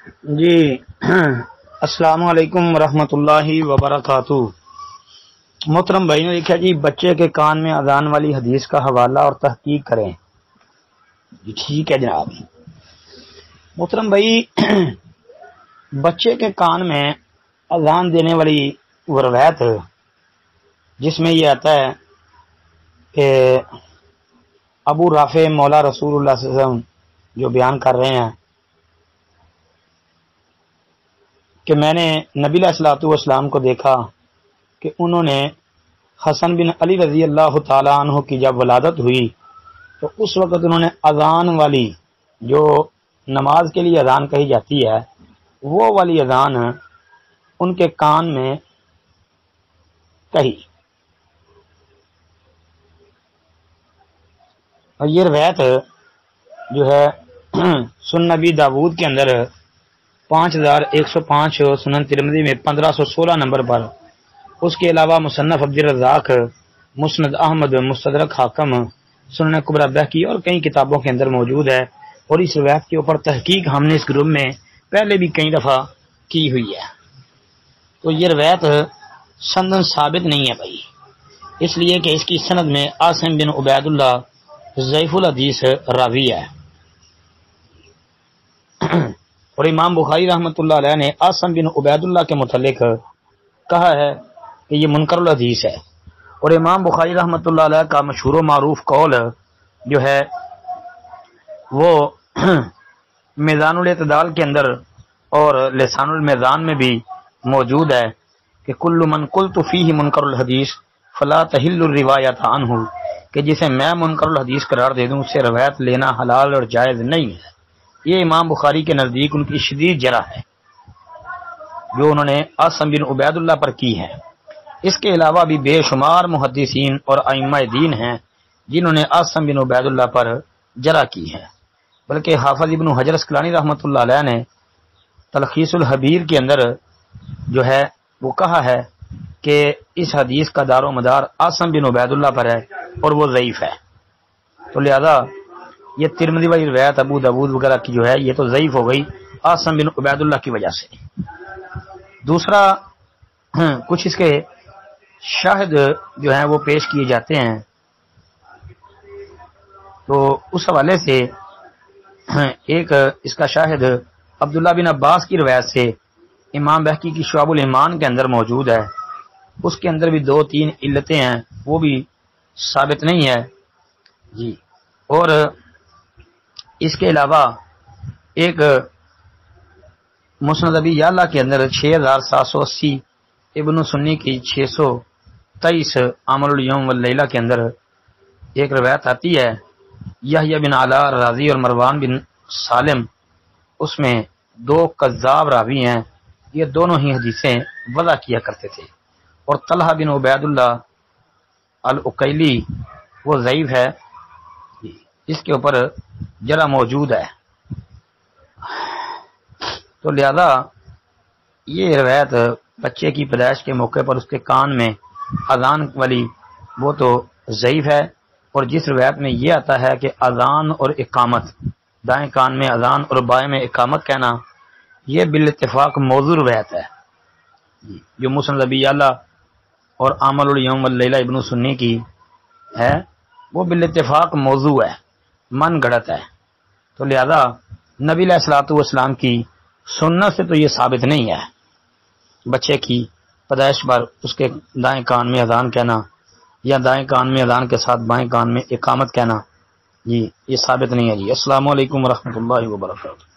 جی السلام علیکم ورحمۃ اللہ وبرکاتہ۔ محترم بھائی نے لکھا جی بچے کے کان میں اذان والی حدیث کا حوالہ اور تحقیق کریں۔ جی ٹھیک ہے جناب۔ محترم بھائی بچے کے کان میں اذان دینے والی وہ روایت جس میں یہ آتا ہے کہ ابو رافع مولا رسول اللہ صلی اللہ علیہ وسلم جو بیان کر رہے ہیں کہ میں نے نبی علیہ الصلوۃ والسلام کو دیکھا کہ انہوں نے حسن بن علی رضی اللہ تعالیٰ عنہ کی جب ولادت ہوئی تو اس وقت انہوں نے اذان والی جو نماز کے لیے اذان کہی جاتی ہے وہ والی اذان ان کے کان میں کہی۔ اور یہ روایت جو ہے سنن نبی داود کے اندر 5105 سنن ترمذی میں 1516 نمبر پر، اس کے علاوہ مصنف عبد الرزاق، مسند احمد، مستدرک حاکم، سنن کبری بہقی اور کئی کتابوں کے اندر موجود ہے۔ اور اس روایت کے اوپر تحقیق ہم نے اس گروپ میں پہلے بھی کئی دفعہ کی ہوئی ہے۔ تو یہ روایت سندن ثابت نہیں ہے بھائی، اس لیے کہ اس کی سند میں عاصم بن عبید اللہ ضعیف الحدیث راوی ہے۔ اور امام بخاری رحمۃ اللہ علیہ نے عاصم بن عبید اللہ کے متعلق کہا ہے کہ یہ منکر الحدیث ہے۔ اور امام بخاری رحمۃ اللہ علیہ کا مشہور و معروف قول جو ہے وہ میزان الاعتدال کے اندر اور لسان المیزان میں بھی موجود ہے کہ کل من قلت فیہ منکر الحدیث فلا تحل الروایت عنہ، کہ جسے میں منکر الحدیث قرار دے دوں اس سے روایت لینا حلال اور جائز نہیں ہے۔ یہ امام بخاری کے نزدیک ان کی شدید جرح ہے جو انہوں نے عاصم بن عبید اللہ پر کی ہے۔ اس کے علاوہ بھی بے شمار محدثین اور ائمہ دین ہیں جنہوں نے عاصم بن عبید اللہ پر جرح کی ہے، بلکہ حافظ ابن حجر اسقلانی رحمۃ اللہ علیہ نے تلخیص الحبیر کے اندر جو ہے وہ کہا ہے کہ اس حدیث کا دار و مدار عاصم بن عبید اللہ پر ہے اور وہ ضعیف ہے۔ تو لہذا یہ ترمذی والی روایت ابو داود وغیرہ کی جو ہے یہ تو ضعیف ہو گئی عاصم بن عبید اللہ کی وجہ سے۔ دوسرا کچھ اس کے شاہد جو ہیں وہ پیش کیے جاتے ہیں، تو اس حوالے سے ایک اس کا شاہد عبداللہ بن عباس کی روایت سے امام بہقی کی شعب الایمان کے اندر موجود ہے۔ اس کے اندر بھی 2-3 علتیں ہیں، وہ بھی ثابت نہیں ہے جی۔ اور اس کے علاوہ ایک مسند ابی یعلا کے اندر 6780، ابن سنی کی 623 عمل الیوم واللیلہ کے اندر ایک روایت آتی ہے یحییٰ بن علاء راضی اور مروان بن سالم، اس میں 2 کذاب راوی ہیں، یہ دونوں ہی حدیثیں وضع کیا کرتے تھے۔ اور طلحہ بن عبید اللہ العقیلی وہ ضعیف ہے، اس کے اوپر جرح موجود ہے۔ تو لہذا یہ روایت بچے کی پیدائش کے موقع پر اس کے کان میں اذان والی وہ تو ضعیف ہے۔ اور جس روایت میں یہ آتا ہے کہ اذان اور اقامت، دائیں کان میں اذان اور بائیں میں اقامت کہنا، یہ بالاتفاق موضوع روایت ہے جو مسند ابی یعلا اور عمل الیوم واللیلہ ابن سنی کی ہے، وہ بالاتفاق موضوع ہے، من گڑت ہے۔ تو لہذا نبی علیہ الصلوۃ والسلام کی سنت سے تو یہ ثابت نہیں ہے بچے کی پیدائش پر اس کے دائیں کان میں اذان کہنا یا دائیں کان میں اذان کے ساتھ بائیں کان میں اقامت کہنا، جی یہ ثابت نہیں ہے جی۔ السلام علیکم ورحمۃ اللہ وبرکاتہ۔